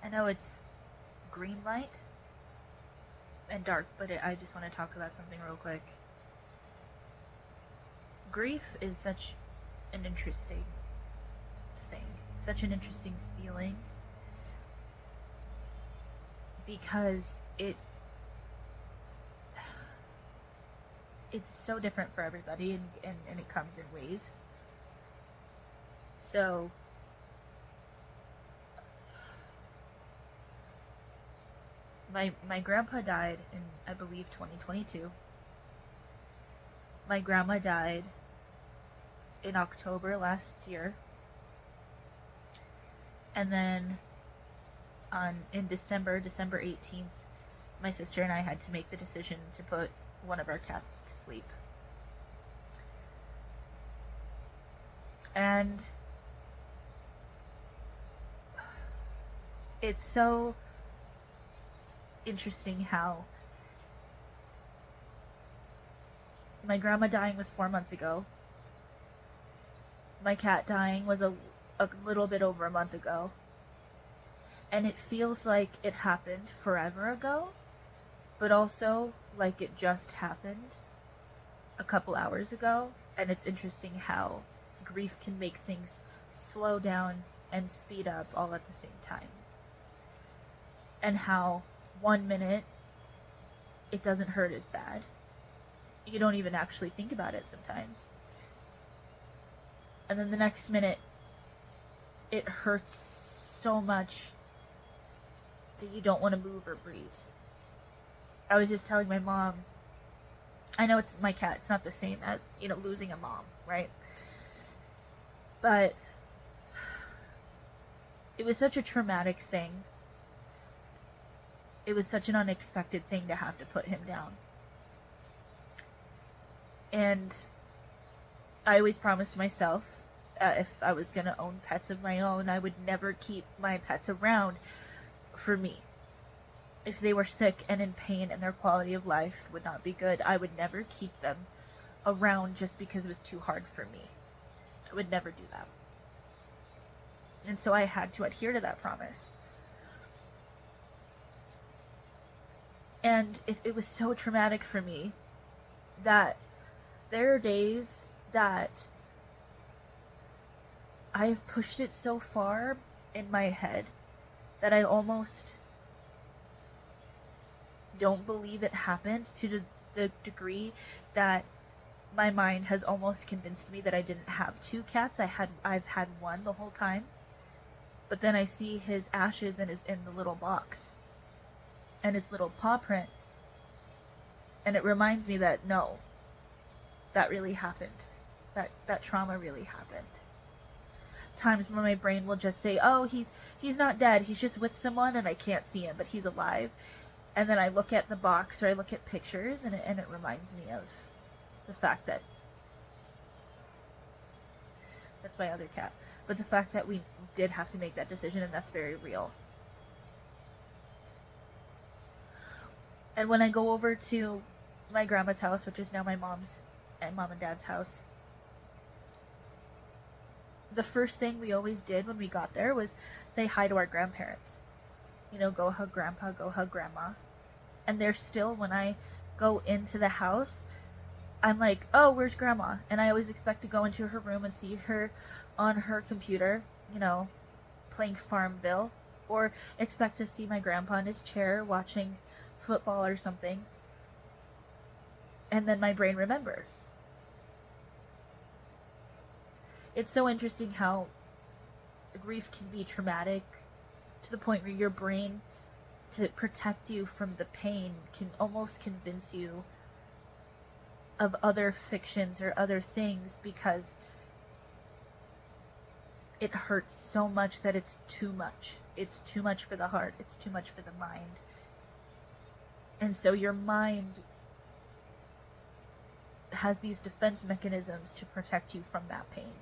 I know it's green light and dark, but I just want to talk about something real quick. Grief is such an interesting thing, such an interesting feeling because it's so different for everybody, and it comes in waves. So my grandpa died in, I believe, 2022. My grandma died in October last year. And then on in December 18th, my sister and I had to make the decision to put one of our cats to sleep. And it's so interesting how my grandma dying was 4 months ago. My cat dying was a little bit over a month ago. And it feels like it happened forever ago, but also like it just happened a couple hours ago. And it's interesting how grief can make things slow down and speed up all at the same time. And how 1 minute it doesn't hurt as bad. You don't even actually think about it sometimes. And then the next minute it hurts so much that you don't want to move or breathe. I was just telling my mom, I know it's my cat, it's not the same as, losing a mom, right? But it was such a traumatic thing. It was such an unexpected thing to have to put him down. And I always promised myself, if I was going to own pets of my own, I would never keep my pets around for me. If they were sick and in pain and their quality of life would not be good, I would never keep them around just because it was too hard for me. I would never do that. And so I had to adhere to that promise. And it was so traumatic for me that there are days that I have pushed it so far in my head that I almost don't believe it happened, to the degree that my mind has almost convinced me that I didn't have two cats. I've had one the whole time. But then I see his ashes in the little box and his little paw print. And it reminds me that no, that really happened. That trauma really happened. Times when my brain will just say, "Oh, he's not dead. He's just with someone and I can't see him, but he's alive." And then I look at the box or I look at pictures and it reminds me of the fact that that's my other cat. But the fact that we did have to make that decision, and that's very real. And when I go over to my grandma's house, which is now my mom's and mom and dad's house, the first thing we always did when we got there was say hi to our grandparents. Go hug grandpa, go hug grandma. And they're still, when I go into the house, I'm like, "Oh, where's grandma?" And I always expect to go into her room and see her on her computer, playing Farmville, or expect to see my grandpa in his chair watching football or something. And then my brain remembers. It's so interesting how grief can be traumatic to the point where your brain, to protect you from the pain, can almost convince you of other fictions or other things because it hurts so much that it's too much. It's too much for the heart. It's too much for the mind. And so your mind has these defense mechanisms to protect you from that pain.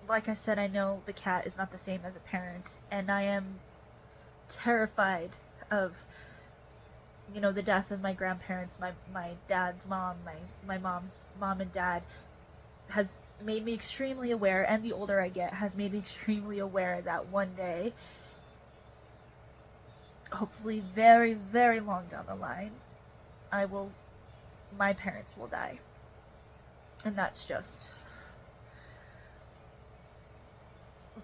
Like I said, I know the cat is not the same as a parent, and I am terrified of, the death of my grandparents, my dad's mom, my mom's mom and dad has made me extremely aware, and the older I get has made me extremely aware that one day, hopefully very, very long down the line, my parents will die. And that's just...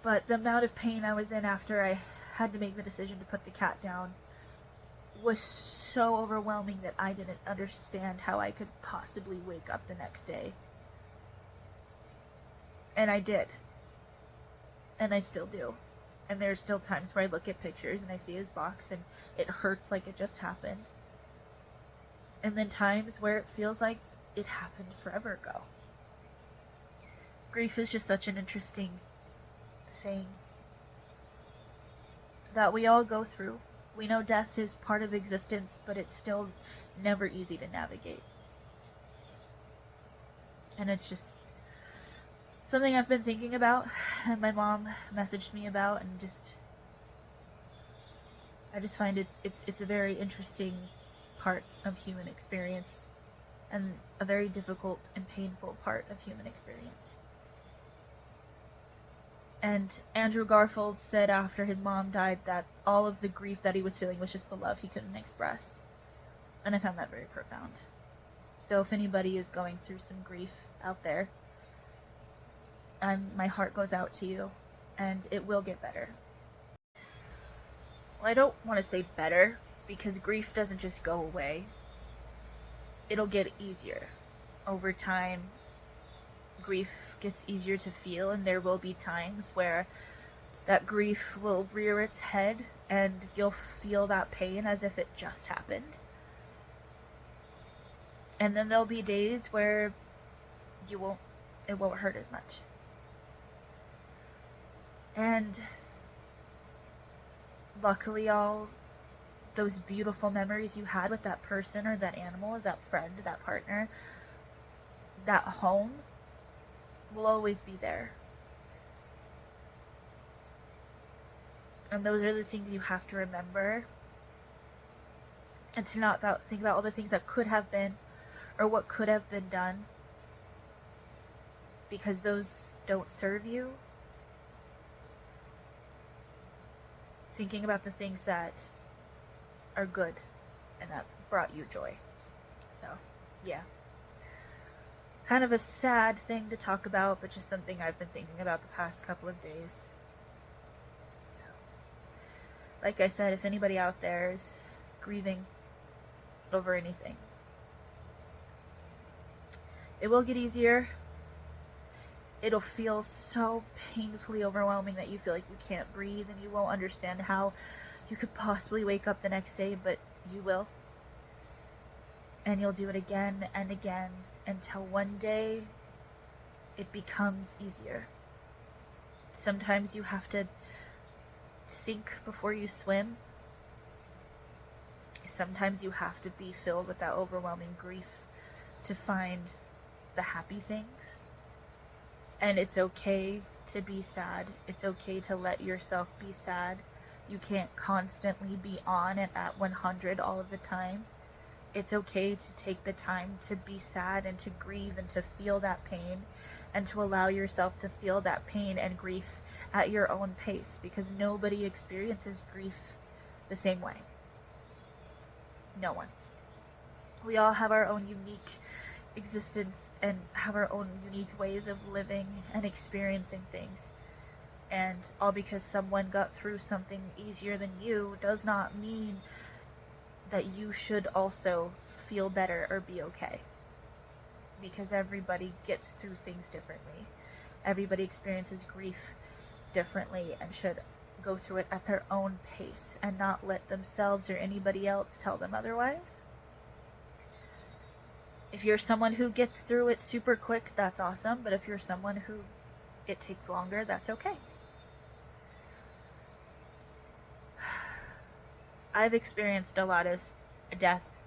But the amount of pain I was in after I had to make the decision to put the cat down was so overwhelming that I didn't understand how I could possibly wake up the next day. And I did. And I still do. And there's still times where I look at pictures and I see his box and it hurts like it just happened. And then times where it feels like it happened forever ago. Grief is just such an interesting thing that we all go through. We know death is part of existence, but it's still never easy to navigate. And it's just something I've been thinking about, and my mom messaged me about, and I just find it's a very interesting part of human experience, and a very difficult and painful part of human experience. And Andrew Garfield said after his mom died that all of the grief that he was feeling was just the love he couldn't express. And I found that very profound. So if anybody is going through some grief out there, my heart goes out to you, and it will get better. Well, I don't want to say better, because grief doesn't just go away. It'll get easier. Over time, grief gets easier to feel, and there will be times where that grief will rear its head and you'll feel that pain as if it just happened. And then there'll be days where it won't hurt as much. And luckily, all those beautiful memories you had with that person or that animal, that friend, that partner, that home will always be there. And those are the things you have to remember. And to not think about all the things that could have been or what could have been done, because those don't serve you. Thinking about the things that are good and that brought you joy. So, yeah. Kind of a sad thing to talk about, but just something I've been thinking about the past couple of days. So, like I said, if anybody out there is grieving over anything, it will get easier. It'll feel so painfully overwhelming that you feel like you can't breathe, and you won't understand how you could possibly wake up the next day, but you will. And you'll do it again and again until one day it becomes easier. Sometimes you have to sink before you swim. Sometimes you have to be filled with that overwhelming grief to find the happy things. And it's okay to be sad. It's okay to let yourself be sad. You can't constantly be on and at 100 all of the time. It's okay to take the time to be sad and to grieve and to feel that pain, and to allow yourself to feel that pain and grief at your own pace, because nobody experiences grief the same way. No one. We all have our own unique existence and have our own unique ways of living and experiencing things. And all because someone got through something easier than you does not mean that you should also feel better or be okay. Because everybody gets through things differently. Everybody experiences grief differently and should go through it at their own pace and not let themselves or anybody else tell them otherwise. If you're someone who gets through it super quick, that's awesome. But if you're someone who it takes longer, that's okay. I've experienced a lot of death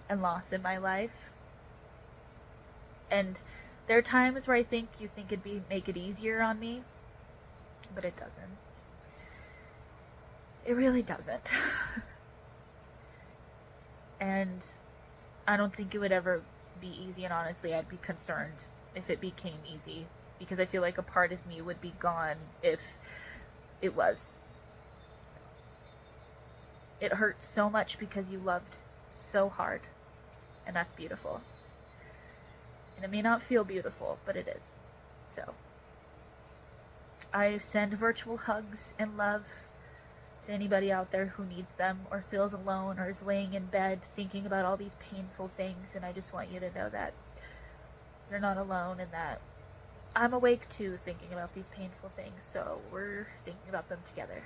and loss in my life. And there are times where I think you think it'd make it easier on me, but it doesn't. It really doesn't. And I don't think it would ever be easy, and honestly, I'd be concerned if it became easy, because I feel like a part of me would be gone if it was. So, it hurts so much because you loved so hard, and that's beautiful. And it may not feel beautiful, but it is. So, I send virtual hugs and love to anybody out there who needs them or feels alone or is laying in bed thinking about all these painful things. And I just want you to know that you're not alone and that I'm awake too thinking about these painful things. So we're thinking about them together.